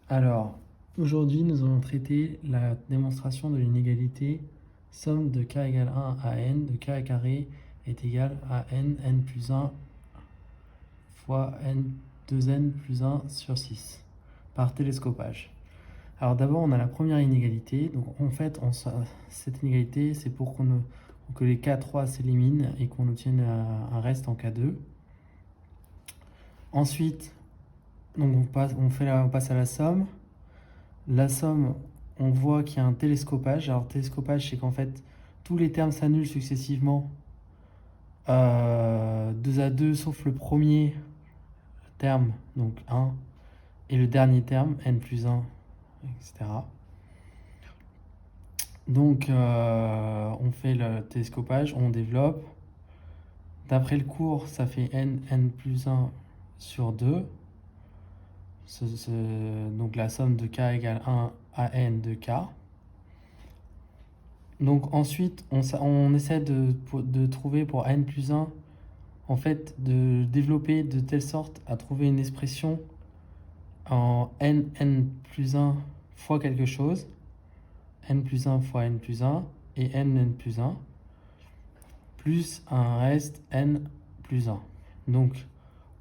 Alors, aujourd'hui, nous allons traiter la démonstration de l'inégalité somme de k égale 1 à n de k carré est égal à n plus 1 fois n 2n plus 1 sur 6 par télescopage. Alors d'abord, on a la première inégalité. Donc en fait, cette inégalité, c'est pour que les k3 s'éliminent et qu'on obtienne un reste en k2. Ensuite, donc on passe à la somme. La somme, on voit qu'il y a un télescopage. Alors, télescopage, c'est qu'en fait, tous les termes s'annulent successivement 2 à 2, sauf le premier terme, donc 1, et le dernier terme, n plus 1, etc. Donc, on fait le télescopage, on développe. D'après le cours, ça fait n plus 1 sur 2. Donc, la somme de k égale 1 à n de k. Donc ensuite, on essaie de trouver pour n plus 1, en fait, de développer de telle sorte à trouver une expression en n plus 1 fois quelque chose, n plus 1 fois n plus 1, et n plus 1, plus un reste n plus 1. Donc,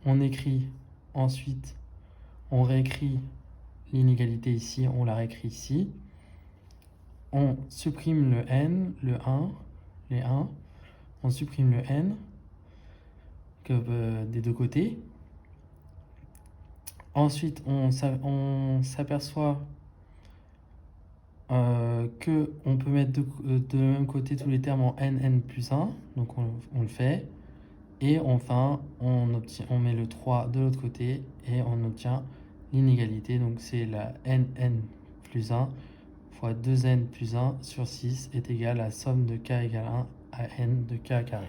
on écrit ensuite, on réécrit l'inégalité ici, on la réécrit ici. On supprime le n, le 1, les 1. On supprime le n des deux côtés. Ensuite, on s'aperçoit qu'on peut mettre de même côté tous les termes en n plus 1. Donc on le fait. Et enfin, on met le 3 de l'autre côté et on obtient l'inégalité. Donc c'est la n plus 1 fois 2n plus 1 sur 6 est égal à la somme de k égale 1 à n de k carré.